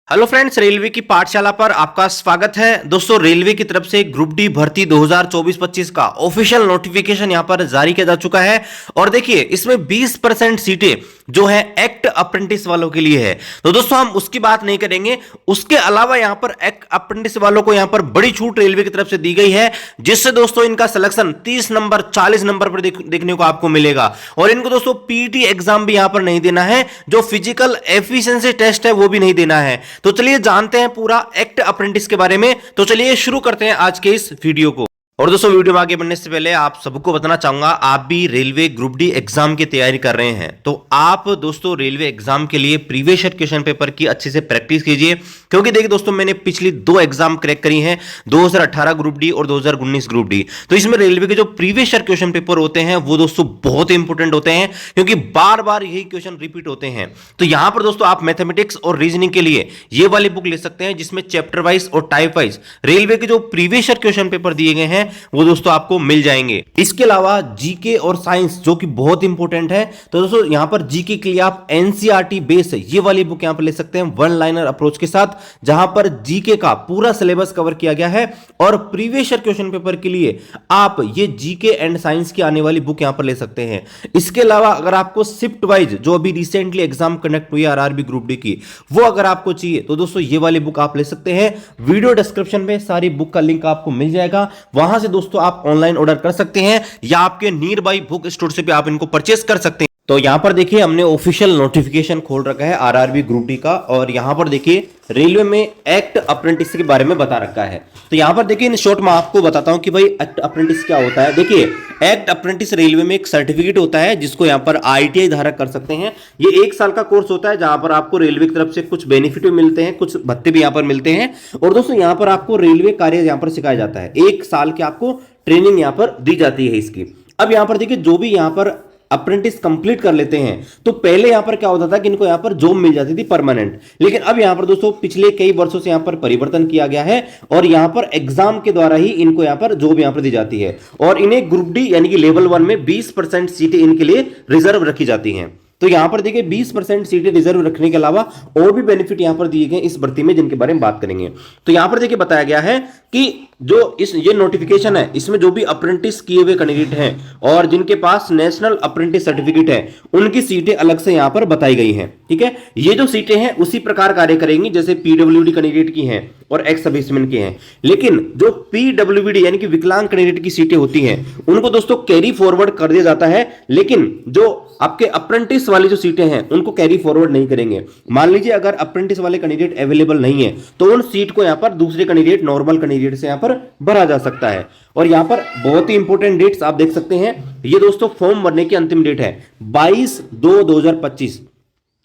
Hello friends, railway की पाठशाला पर आपका स्वागत है। दोस्तों, रेलवे की तरफ से ग्रुप डी भर्ती 2024-25 का ऑफिशियल नोटिफिकेशन यहां पर जारी किया जा चुका है। और देखिए, इसमें 20% सीटें जो है एक्ट अप्रेंटिस वालों के लिए है। तो दोस्तों, हम उसकी बात नहीं करेंगे। उसके अलावा यहां पर एक्ट अप्रेंटिस वालों को यहां पर बड़ी छूट रेलवे की तरफ से दी गई है, जिससे दोस्तों इनका सिलेक्शन 30 नंबर 40 नंबर पर देखने को आपको मिलेगा। और इनको दोस्तों पीटी एग्जाम भी यहां पर नहीं देना है, जो फिजिकल एफिशिएंसी टेस्ट है वो भी नहीं देना है। तो चलिए जानते हैं पूरा एक्ट अप्रेंटिस के बारे में। तो चलिए शुरू करते हैं आज के इस वीडियो को। और दोस्तों, वीडियो में आगे बढ़ने से पहले आप सबको बताना चाहूंगा, आप भी रेलवे ग्रुप डी एग्जाम की तैयारी कर रहे हैं तो आप दोस्तों रेलवे एग्जाम के लिए प्रीवियस ईयर क्वेश्चन पेपर की अच्छे से प्रैक्टिस कीजिए। क्योंकि देखिए दोस्तों, मैंने पिछली 2 एग्जाम क्रैक करी हैं, 2018 ग्रुप डी और 2019 ग्रुप डी। तो इसमें रेलवे के जो प्रीवियस ईयर क्वेश्चन पेपर होते हैं वो दोस्तों बहुत इंपॉर्टेंट होते हैं, क्योंकि बार बार यही क्वेश्चन रिपीट होते हैं। तो यहां पर दोस्तों आप मैथमेटिक्स और रीजनिंग के लिए ये वाली बुक ले सकते हैं, जिसमें चैप्टर वाइज और टाइप वाइज रेलवे के जो प्रीवियस ईयर क्वेश्चन पेपर दिए गए हैं वो दोस्तों आपको मिल जाएंगे। इसके अलावा जीके और साइंस जो कि बहुत इंपॉर्टेंट है, तो दोस्तों यहां पर जीके के लिए आप एनसीईआरटी बेस है ये वाली बुक यहां पर ले सकते हैं, वन लाइनर अप्रोच के साथ, जहां पर जीके का पूरा सिलेबस कवर किया गया है। और प्रीवियस ईयर क्वेश्चन पेपर के लिए आप ये जीके एंड साइंस की आने वाली बुक यहां पर ले सकते हैं। इसके अलावा अगर आपको शिफ्ट वाइज जो अभी रिसेंटली एग्जाम कंडक्ट हुई है आरआरबी ग्रुप डी की, वो अगर आपको चाहिए तो दोस्तों ये वाली बुक आप ले सकते हैं। वीडियो डिस्क्रिप्शन में सारी बुक का लिंक आपको मिल जाएगा, वहां से दोस्तों आप ऑनलाइन ऑर्डर कर सकते हैं या आपके नियर बाई बुक स्टोर से भी आप इनको परचेस कर सकते हैं। तो यहां पर देखिए, हमने ऑफिशियल नोटिफिकेशन खोल रखा है आरआरबी ग्रुप डी का, और यहां पर देखिए रेलवे में एक्ट अप्रेंटिस के बारे में बता रखा है। तो यहां पर देखिए, इन शॉर्ट में आपको बताता हूं कि भाई एक्ट अप्रेंटिस क्या होता है। देखिए, एक्ट अप्रेंटिस रेलवे में एक सर्टिफिकेट होता है, जिसको यहां पर आईटीआई धारक कर सकते हैं। ये 1 साल का कोर्स होता है, जहां पर आपको रेलवे की तरफ से कुछ बेनिफिट भी मिलते हैं, कुछ भत्ते भी यहां पर मिलते हैं। और दोस्तों यहां पर आपको रेलवे कार्य यहां पर सिखाया जाता है। 1 साल की आपको ट्रेनिंग यहां पर दी जाती है इसकी। अब यहां पर देखिए, जो भी यहां पर अप्रेंटिस कंप्लीट कर लेते हैं, तो पहले यहां पर क्या होता था कि इनको यहां पर जॉब मिल जाती थी परमानेंट। लेकिन अब यहां पर दोस्तों पिछले कई वर्षों से यहां पर परिवर्तन किया गया है, और यहां पर एग्जाम के द्वारा ही इनको यहां पर जॉब यहां पर दी जाती है। और इन्हें ग्रुप डी यानी कि लेवल 1 में 20% सीटें इनके लिए रिजर्व रखी जाती हैं। तो यहां पर देखिए 20% सीटें रिजर्व रखने के अलावा और भी बेनिफिट यहां पर दिए गए इस भर्ती में, जिनके बारे में बात करेंगे। तो यहां पर देखिए बताया गया है कि जो ये नोटिफिकेशन है, इसमें जो भी अप्रेंटिस किए हुए कैंडिडेट हैं और जिनके पास नेशनल अप्रेंटिस सर्टिफिकेट है, उनकी सीटें अलग से यहां पर बताई गई हैं। ठीक है, ये जो सीटें हैं उसी प्रकार कार्य करेंगी जैसे पीडब्ल्यूडी कैंडिडेट की हैं और एक्स सर्विसमैन की हैं। लेकिन जो पीडब्ल्यूडी यानी कि विकलांग कैंडिडेट की सीटें होती हैं, उनको दोस्तों कैरी फॉरवर्ड कर दिया जाता है। लेकिन जो आपके अप्रेंटिस वाली जो सीटें हैं, उनको कैरी फॉरवर्ड नहीं करेंगे। मान लीजिए अगर अप्रेंटिस वाले कैंडिडेट अवेलेबल नहीं है, तो उन सीट को यहां पर दूसरे कैंडिडेट नॉर्मल कैंडिडेट से यहां पर भरा जा सकता है। और यहां पर बहुत ही इंपॉर्टेंट डेट्स आप देख सकते हैं। ये दोस्तों फॉर्म भरने की अंतिम डेट है 22/2/2025।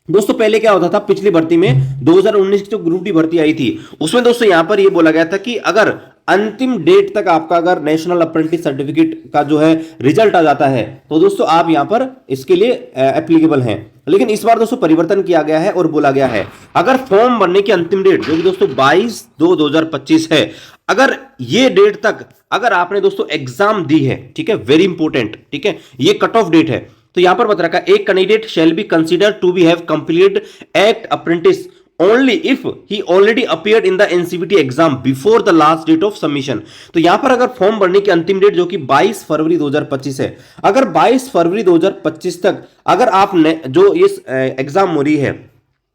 दोस्तों पहले क्या होता था, पिछली भर्ती में 2019 की जो ग्रुप डी भर्ती आई थी, उसमें दोस्तों यहां पर यह बोला गया था कि अगर अंतिम डेट तक आपका अगर नेशनल अप्रेंटिस सर्टिफिकेट का जो है रिजल्ट आ जाता है, तो दोस्तों आप यहां पर इसके लिए एप्लीकेबल हैं। लेकिन इस बार दोस्तों परिवर्तन किया गया है और बोला गया है अगर फॉर्म भरने की अंतिम डेट जो कि दोस्तों 22/2/2025 है, अगर ये डेट तक अगर आपने दोस्तों एग्जाम दी है, ठीक है, वेरी इंपॉर्टेंट, ठीक है, ये कट ऑफ डेट है। तो यहां पर बता रखा है, एक candidate shall be consider to be have completed act apprentice only if he already appeared in the NCVT exam before the last date of submission। तो यहां पर अगर फॉर्म भरने की अंतिम डेट जो कि 22 फरवरी 2025 है, अगर 22 फरवरी 2025 तक अगर आपने जो इस एग्जाम हो रही है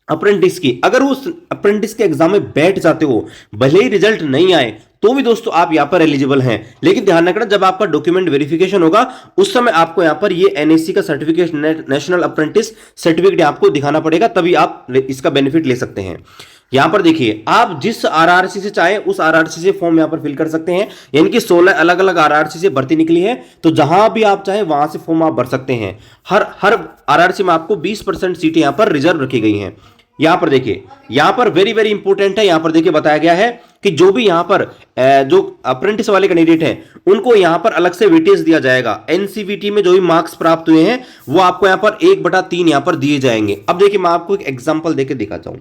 अप्रेंटिस की, अगर उस अप्रेंटिस के एग्जाम में बैठ जाते हो, भले ही रिजल्ट नहीं आए, तो भी दोस्तों आप यहां पर एलिजिबल हैं। लेकिन ध्यान रखना, जब आपका डॉक्यूमेंट वेरिफिकेशन होगा उस समय आपको यहां पर ये एनएससी का सर्टिफिकेट, नेशनल अप्रेंटिस सर्टिफिकेट आपको दिखाना पड़ेगा, तभी आप इसका बेनिफिट ले सकते हैं। यहां पर देखिए, आप जिस आरआरसी से चाहे उस आरआरसी से फॉर्म यहां पर फिल कर सकते हैं। यानी कि 16 अलग अलग आरआरसी से भर्ती निकली है, तो जहां भी आप चाहे वहां से फॉर्म आप भर सकते हैं। हर आरआरसी में आपको 20% सीटें यहां पर रिजर्व रखी गई हैं। यहां पर देखिए, यहां पर वेरी वेरी इंपॉर्टेंट है, यहां पर देखिए बताया गया है कि जो भी यहां पर जो अप्रेंटिस वाले कैंडिडेट हैं, उनको यहां पर अलग से वेटेज दिया जाएगा। एनसीवीटी में जो भी मार्क्स प्राप्त हुए हैं वो आपको यहां पर 1/3 यहां पर दिए जाएंगे। अब देखिए, मैं आपको एक एग्जांपल देके दिखाता हूं।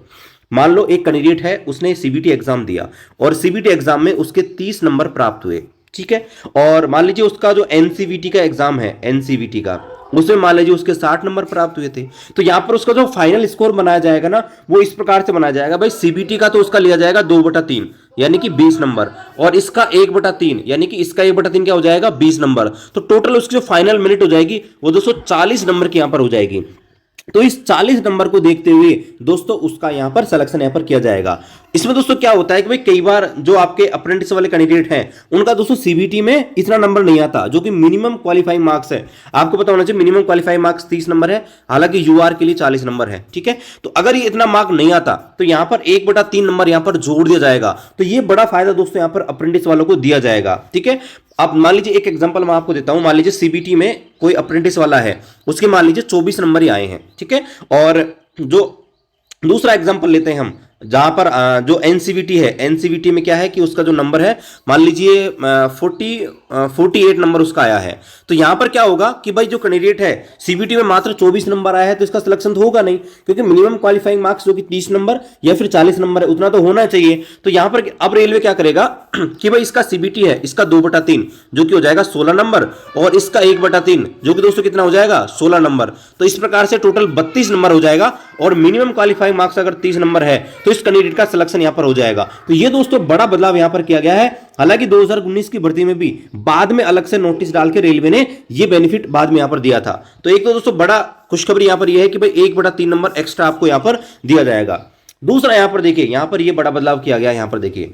मान लो एक कैंडिडेट है, उसने सीबीटी एग्जाम दिया और सीबीटी एग्जाम में उसके 30 नंबर प्राप्त हुए। ठीक है। और मान लीजिए उसका जो एनसीवीटी का एग्जाम है, एनसीवीटी का, उसमें मान लीजिए उसके 60 नंबर प्राप्त हुए थे, तो यहां पर उसका जो फाइनल स्कोर बनाया जाएगा ना, वो इस प्रकार से बनाया जाएगा भाई। सीबीटी का तो उसका लिया जाएगा 2/3 यानी कि 20 नंबर, और इसका 1/3 यानी कि इसका 1/3 क्या हो जाएगा, 20 नंबर। तो टोटल उसकी जो फाइनल मेरिट हो जाएगी वो 240 नंबर की यहां पर हो जाएगी। तो इस 40 नंबर को देखते हुए दोस्तों उसका यहां पर सिलेक्शन यहां पर किया जाएगा। इसमें दोस्तों क्या होता है कि भाई कई बार जो आपके अप्रेंटिस वाले कैंडिडेट हैं उनका दोस्तों सीबीटी में इतना नंबर नहीं आता, जो कि मिनिमम क्वालिफाइंग मार्क्स है। आपको पता होना चाहिए मिनिमम क्वालिफाइंग मार्क्स 30 नंबर है, हालांकि यूआर के लिए 40 नंबर है, ठीक है। तो अगर ये इतना मार्क नहीं आता तो यहां पर 1/3 नंबर यहां पर जोड़ दिया जाएगा। तो ये बड़ा फायदा दोस्तों यहां पर अप्रेंटिस वालों को दिया जाएगा, ठीक है। अब मान लीजिए एक एग्जांपल मैं आपको देता हूं, मान लीजिए सीबीटी में कोई अप्रेंटिस वाला है, उसके मान लीजिए 24 नंबर ही आए हैं, ठीक है। और जो दूसरा एग्जांपल लेते हैं हम, जहां पर जो एनसीवीटी है, एनसीवीटी में क्या है कि उसका जो नंबर है मान लीजिए 48 नंबर उसका आया है। तो यहां पर क्या होगा कि भाई जो कैंडिडेट है सीबीटी में मात्र 24 नंबर आया है तो इसका सिलेक्शन तो होगा नहीं, क्योंकि मिनिमम क्वालिफाइंग मार्क्स जो कि 30 नंबर या फिर 40 नंबर है उतना तो होना चाहिए। तो यहां पर अब रेलवे क्या करेगा कि भाई इसका सीबीटी है, इसका 2/3 जो कि हो जाएगा 16 नंबर, और इसका 1/3 जो कि दोस्तों कितना हो जाएगा, 16 नंबर। तो इस प्रकार से टोटल 32 नंबर हो जाएगा, और मिनिमम क्वालिफाइंग मार्क्स अगर 30 नंबर है तो इस कैंडिडेट का सिलेक्शन यहां पर हो जाएगा। तो ये दोस्तों बड़ा बदलाव यहां पर किया गया है। हालांकि 2019 की भर्ती में भी बाद में अलग से नोटिस डाल के रेलवे ने ये बेनिफिट बाद में यहां पर दिया था। तो एक तो दोस्तों बड़ा खुशखबरी यहां पर यह है कि भाई 1/3 नंबर एक्स्ट्रा आपको यहां पर दिया जाएगा। दूसरा यहां पर देखिए, यहां पर यह बड़ा बदलाव किया गया, यहां पर देखिए,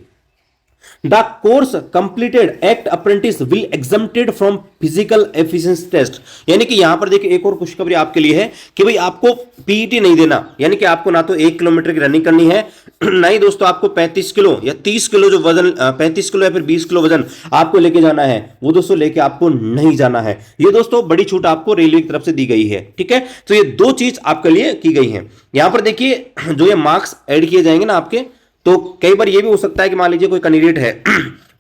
The course completed act apprentice will exempted from physical efficiency test। यानी कि यहां पर देखिए एक और खुशखबरी आपके लिए है कि भाई आपको पीईटी नहीं देना, यानी कि आपको ना तो 1 किलोमीटर की रनिंग करनी है, ना ही दोस्तों आपको 35 किलो या 30 किलो जो वजन, 35 किलो या फिर 20 किलो वजन आपको लेके जाना है, वो दोस्तों लेके आपको नहीं जाना है। ये दोस्तों बड़ी छूट आपको रेलवे की तरफ से दी गई है, ठीक है। तो ये दो चीज आपके लिए की गई है। यहां पर देखिए जो ये मार्क्स ऐड किए जाएंगे ना आपके, तो कई बार ये भी हो सकता है कि मान लीजिए कोई कैंडिडेट है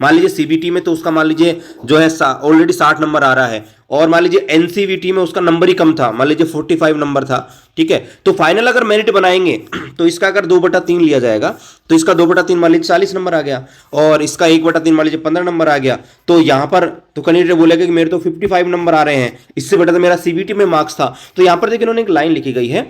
मान लीजिए सीबीटी में तो उसका मान लीजिए जो है ऑलरेडी 60 नंबर आ रहा है, और मान लीजिए एनसीवीटी में उसका नंबर ही कम था, मान लीजिए 45 नंबर था, ठीक है। तो फाइनल अगर मेरिट बनाएंगे तो इसका अगर 2/3 लिया जाएगा तो इसका 2/3 मान लीजिए 40 नंबर आ गया, और इसका 1/3 मान लीजिए 15 नंबर आ गया। तो यहां पर तो कैंडिडेट बोलेगा कि मेरे तो 55 नंबर आ रहे हैं, इससे बेटर तो मेरा सीबीटी में मार्क्स था। तो यहां पर देखिए उन्होंने एक लाइन लिखी गई है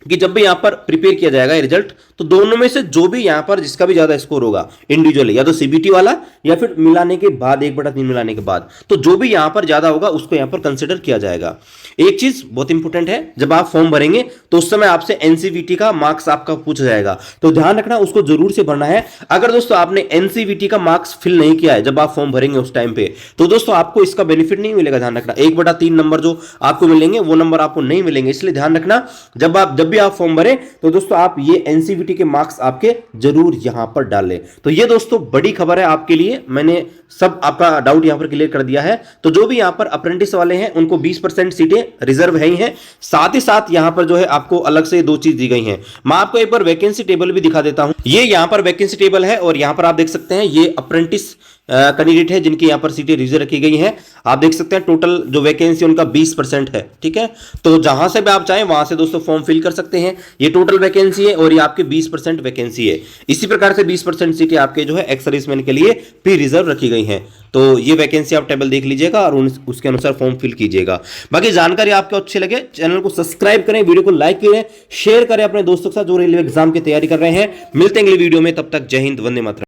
कि जब भी यहां पर प्रिपेयर किया जाएगा रिजल्ट, तो दोनों में से जो भी यहां पर जिसका भी ज्यादा स्कोर होगा इंडिविजुअली, या तो सीबीटी वाला या फिर मिलाने के बाद 1/3 मिलाने के बाद, तो जो भी यहां पर ज्यादा होगा उसको यहां पर कंसिडर किया जाएगा। एक चीज बहुत इंपॉर्टेंट है, जब आप फॉर्म भरेंगे तो उस समय आपसे एनसीवीटी का मार्क्स आपका पूछा जाएगा, तो ध्यान रखना उसको जरूर से भरना है। अगर दोस्तों आपने एनसीवीटी का मार्क्स फिल नहीं किया है जब आप फॉर्म भरेंगे उस टाइम पे, तो दोस्तों आपको इसका बेनिफिट नहीं मिलेगा। ध्यान रखना 1/3 नंबर जो आपको मिलेंगे वो नंबर आपको नहीं मिलेंगे, इसलिए ध्यान रखना जब भी आप फॉर्म भरें तो दोस्तों आप ये एनसीवीटी के मार्क्स आपके जरूर यहां पर डालें। तो ये दोस्तों बड़ी खबर है आपके लिए, मैंने सब आपका डाउट यहां पर क्लियर कर दिया है। तो जो भी यहां पर अप्रेंटिस वाले हैं उनको 20% सीटें रिजर्व है ही हैं, साथ ही साथ यहां पर जो है आपको अलग से दो चीज दी गई हैं। मैं आपको एक बार वैकेंसी टेबल भी दिखा देता हूं। ये यहां पर वैकेंसी टेबल है, और यहां पर आप देख सकते हैं ये अप्रेंटिस कैंडिडेट है जिनकी यहां पर सीटें रिजर्व रखी गई हैं। आप देख सकते हैं टोटल जो वैकेंसी उनका 20% है, ठीक है। तो जहां से भी आप चाहें वहां से दोस्तों फॉर्म फिल कर सकते हैं। ये टोटल वैकेंसी है और ये आपके 20% वैकेंसी है। इसी प्रकार से 20% सीटें आपके जो है एक्स सर्विसमैन के लिए प्री रिजर्व रखी गई हैं। तो ये वैकेंसी आप टेबल देख लीजिएगा और उसके अनुसार फॉर्म फिल कीजिएगा। बाकी जानकारी आपको अच्छी लगे चैनल को सब्सक्राइब करें, वीडियो को लाइक करें, शेयर करें अपने दोस्तों के साथ जो रेलवे एग्जाम की तैयारी कर रहे हैं। मिलते हैं अगली वीडियो में, तब तक जय हिंद, वंदे मातरम।